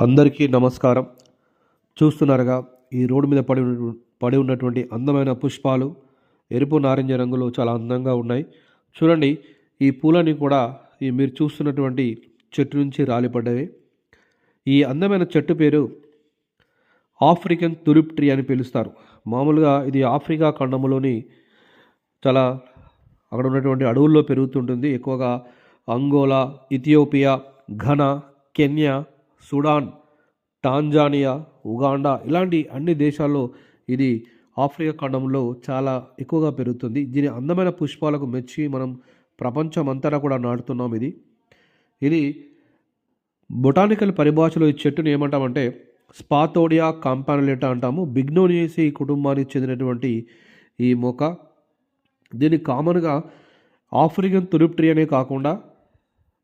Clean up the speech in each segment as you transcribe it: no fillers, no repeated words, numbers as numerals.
అందరికీ నమస్కారం. చూస్తున్నారుగా ఈ రోడ్డు మీద పడి ఉన్నటువంటి అందమైన పుష్పాలు ఎరుపు నారింజ రంగులో చాలా అందంగా ఉన్నాయి. చూడండి, ఈ పూలని కూడా మీరు చూస్తున్నటువంటి చెట్టు నుంచి రాలిపడ్డవి. ఈ అందమైన చెట్టు పేరు ఆఫ్రికన్ తులిప్ ట్రీ అని పిలుస్తారు. మామూలుగా ఇది ఆఫ్రికా ఖండంలోని చాలా అక్కడ ఉన్నటువంటి అడవుల్లో పెరుగుతుంటుంది. ఎక్కువగా Angola, Ethiopia, Ghana, Kenya, Sudan, Tanzania, Uganda ఇలాంటి అన్ని దేశాల్లో ఇది ఆఫ్రికా ఖండంలో చాలా ఎక్కువగా పెరుగుతుంది. దీని అందమైన పుష్పాలకు మెచ్చి మనం ప్రపంచం అంతటా కూడా నాటుతున్నాం. ఇది బొటానికల్ పరిభాషలో ఈ చెట్టుని ఏమంటామంటే స్పాతోడియా కాంపానులేటా అంటాము. బిగ్నోనియేసి కుటుంబానికి చెందినటువంటి ఈ మొక్క. దీన్ని కామన్గా ఆఫ్రికన్ తులిప్ ట్రీ అనే కాకుండా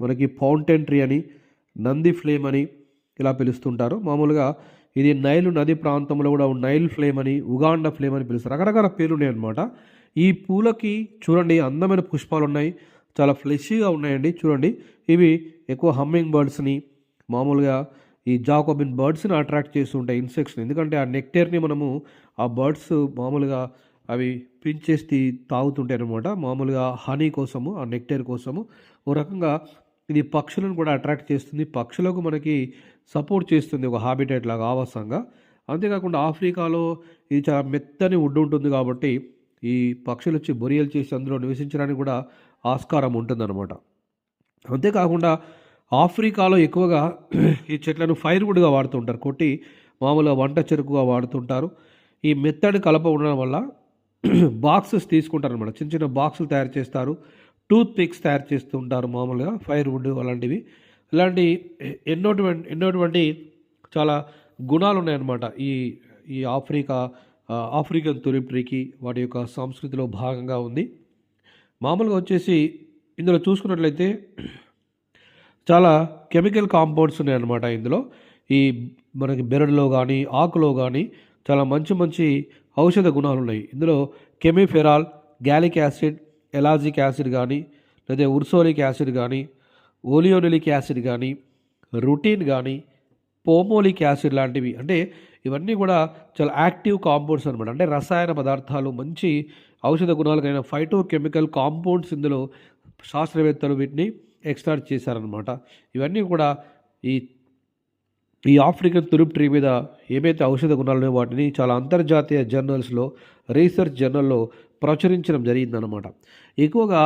మనకి ఫౌంటైన్ ట్రీ అని, నంది ఫ్లేమ్ అని ఇలా పిలుస్తుంటారు. మామూలుగా ఇది నైలు నది ప్రాంతంలో కూడా నైల్ ఫ్లేమ్ అని, ఉగాండా ఫ్లేమ్ అని పిలుస్తారు. రకరకాల పేర్లు ఉన్నాయన్నమాట. ఈ పూలకి చూడండి అందమైన పుష్పాలు ఉన్నాయి, చాలా ఫ్లెషీగా ఉన్నాయండి. చూడండి, ఇవి ఎక్కువ హమ్మింగ్ బర్డ్స్ని, మామూలుగా ఈ జాకోబిన్ బర్డ్స్ని అట్రాక్ట్ చేస్తుంటాయి, ఇన్సెక్ట్స్ని. ఎందుకంటే ఆ నెక్టర్ని మనము ఆ బర్డ్స్ మామూలుగా అవి పించేసి తాగుతుంటాయి అనమాట. మామూలుగా హనీ కోసము, ఆ నెక్టర్ కోసము. ఓ రకంగా ఇది పక్షులను కూడా అట్రాక్ట్ చేస్తుంది, పక్షులకు మనకి సపోర్ట్ చేస్తుంది ఒక హాబిటేట్ లాగా, ఆవాసంగా. అంతేకాకుండా ఆఫ్రికాలో ఇది చాలా మెత్తని వుడ్ ఉంటుంది కాబట్టి ఈ పక్షులు వచ్చి బొరియలు చేసి అందులో నివసించడానికి కూడా ఆస్కారం ఉంటుందన్నమాట. అంతేకాకుండా ఆఫ్రికాలో ఎక్కువగా ఈ చెట్లను ఫైర్వుడ్గా వాడుతుంటారు, కొట్టి మామూలుగా వంట చెరుకుగా వాడుతుంటారు. ఈ మెత్తడి కలప ఉండడం వల్ల బాక్సెస్ తీసుకుంటారు అనమాట. చిన్న చిన్న బాక్సులు తయారు చేస్తారు, టూత్ పిక్స్ తయారు చేస్తూ ఉంటారు మామూలుగా, ఫైర్వుడ్ అలాంటివి. ఇలాంటి ఎన్నోటువంటి చాలా గుణాలు ఉన్నాయన్నమాట ఈ ఈ ఆఫ్రికన్ తులిప్ ట్రీకి. వాటి యొక్క సంస్కృతిలో భాగంగా ఉంది. మామూలుగా వచ్చేసి ఇందులో చూసుకున్నట్లయితే చాలా కెమికల్ కాంపౌండ్స్ ఉన్నాయన్నమాట ఇందులో. ఈ మనకి బెరడులో కానీ ఆకులో కానీ చాలా మంచి మంచి ఔషధ గుణాలు ఉన్నాయి. ఇందులో కెమిఫెరాల్, గ్యాలిక్ యాసిడ్, ఎలాజిక్ యాసిడ్ కానీ, లేదా ఉర్సోలిక్ యాసిడ్ కానీ, ఓలియోనిలిక్ యాసిడ్ కానీ, రుటీన్ కానీ, పోమోలిక్ యాసిడ్ లాంటివి, అంటే ఇవన్నీ కూడా చాలా యాక్టివ్ కాంపౌండ్స్ అనమాట. అంటే రసాయన పదార్థాలు, మంచి ఔషధ గుణాలకైన ఫైటో కెమికల్ కాంపౌండ్స్ ఇందులో శాస్త్రవేత్తలు వీటిని ఎక్స్ట్రాక్ట్ చేశారనమాట. ఇవన్నీ కూడా ఈ ఈ ఆఫ్రికన్ తులిప్ ట్రీ మీద ఏమైతే ఔషధ గుణాలు ఉన్నాయో వాటిని చాలా అంతర్జాతీయ జర్నల్స్లో, రీసెర్చ్ జర్నల్లో ప్రచురించడం జరిగిందనమాట. ఎక్కువగా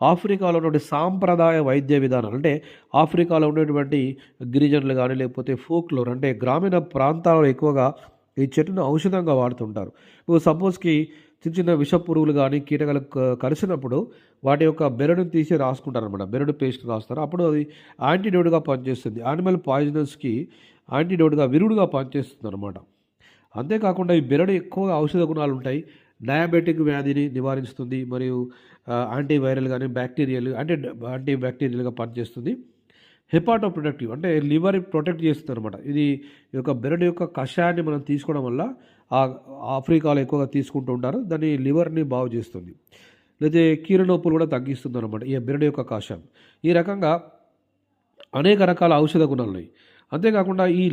ఆఫ్రికాలో ఉన్నటువంటి సాంప్రదాయ వైద్య విధానాలు, అంటే ఆఫ్రికాలో ఉన్నటువంటి గిరిజనులు కానీ, లేకపోతే ఫోక్లోర్ అంటే గ్రామీణ ప్రాంతాలలో ఎక్కువగా ఈ చెట్టును ఔషధంగా వాడుతుంటారు. సపోజ్కి చిన్న చిన్న విష పురుగులు కానీ కీటకాలు కలిసినప్పుడు వాటి యొక్క బెరడును తీసి రాసుకుంటారు అనమాట. బెరడు పేస్ట్ రాస్తారు. అప్పుడు అది యాంటీడోట్గా పనిచేస్తుంది. యానిమల్ పాయిజనస్కి యాంటీడోట్గా, విరుగుడుగా పనిచేస్తుంది అనమాట. అంతేకాకుండా ఈ బెరడు ఎక్కువగా ఔషధ గుణాలు ఉంటాయి. డయాబెటిక్ వ్యాధిని నివారిస్తుంది, మరియు యాంటీవైరల్ కానీ బ్యాక్టీరియల్ యాంటీ బ్యాక్టీరియల్గా పనిచేస్తుంది. హెపాటో ప్రొటెక్టివ్ అంటే లివర్ ప్రొటెక్ట్ చేస్తుంది అనమాట. ఇది ఈ యొక్క బెరడు యొక్క కషాయాన్ని మనం తీసుకోవడం వల్ల ఆఫ్రికాలో ఎక్కువగా తీసుకుంటూ ఉంటారు. దాన్ని లివర్ని బాగు చేస్తుంది, లేదా కీళ్ళ నొప్పులు కూడా తగ్గిస్తుంది అనమాట ఈ బెరడు యొక్క కషాయం. ఈ రకంగా అనేక రకాల ఔషధ గుణాలు ఉన్నాయి. అంతేకాకుండా ఈ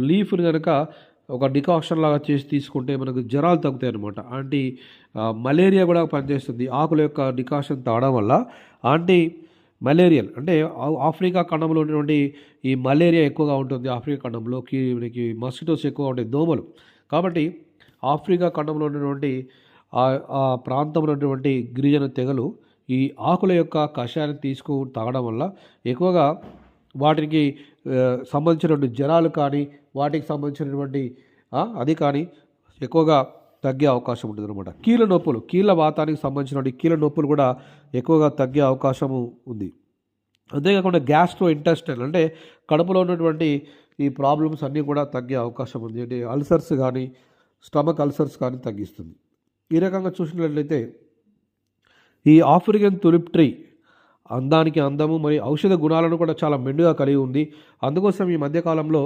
లీఫ్ని కనుక ఒక డికాక్షన్ లాగా చేసి తీసుకుంటే మనకు జ్వరాలు తగ్గుతాయి అనమాట. మలేరియా కూడా పనిచేస్తుంది. ఆకుల యొక్క డికాక్షన్ తాగడం వల్ల మలేరియల్, అంటే ఆఫ్రికా ఖండంలో ఉన్నటువంటి ఈ మలేరియా ఎక్కువగా ఉంటుంది. ఆఫ్రికా ఖండంలో మనకి మస్కిటోస్ ఎక్కువగా ఉంటాయి, దోమలు. కాబట్టి ఆఫ్రికా ఖండంలో ఉన్నటువంటి ఆ ప్రాంతంలో ఉన్నటువంటి గిరిజన తెగలు ఈ ఆకుల యొక్క కషాయాన్ని తాగడం వల్ల ఎక్కువగా వాటికి సంబంధించినటువంటి జ్వరాలు కానీ, వాటికి సంబంధించినటువంటి అది కానీ ఎక్కువగా తగ్గే అవకాశం ఉంటుంది అనమాట. కీళ్ళ వాతానికి సంబంధించినటువంటి కీళ్ళ నొప్పులు కూడా ఎక్కువగా తగ్గే అవకాశము ఉంది. అంతేకాకుండా గ్యాస్ట్రో ఇంటెస్టైన్ అంటే కడుపులో ఉన్నటువంటి ఈ ప్రాబ్లమ్స్ అన్నీ కూడా తగ్గే అవకాశం ఉంది. అంటే అల్సర్స్ కానీ, స్టమక్ అల్సర్స్ కానీ తగ్గిస్తుంది. ఈ రకంగా చూసినట్లయితే ఈ ఆఫ్రికన్ తులిప్ ట్రీ అందానికి అందము మరియు ఔషధ గుణాలను కూడా చాలా మెండుగా కలిగి ఉంది. అందుకోసం ఈ మధ్యకాలంలో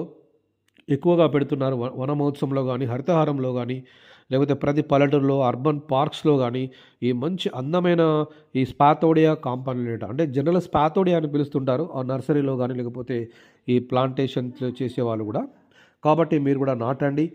ఎక్కువగా పెడుతున్నారు. వన మహోత్సవంలో గానీ, హరితహారంలో గానీ, లేకపోతే ప్రతి పల్లెటూరులో, అర్బన్ పార్క్స్‌లో గానీ, ఈ మంచి అందమైన ఈ స్పాతోడియా కాంపానిలేట అంటే జనరల్‌గా స్పాతోడియా అని పిలుస్తుంటారు. ఆ నర్సరీలో గానీ, లేకపోతే ఈ ప్లాంటేషన్స్ చేసేవాళ్ళు గూడా. కాబట్టి మీరు గూడా నాటండి.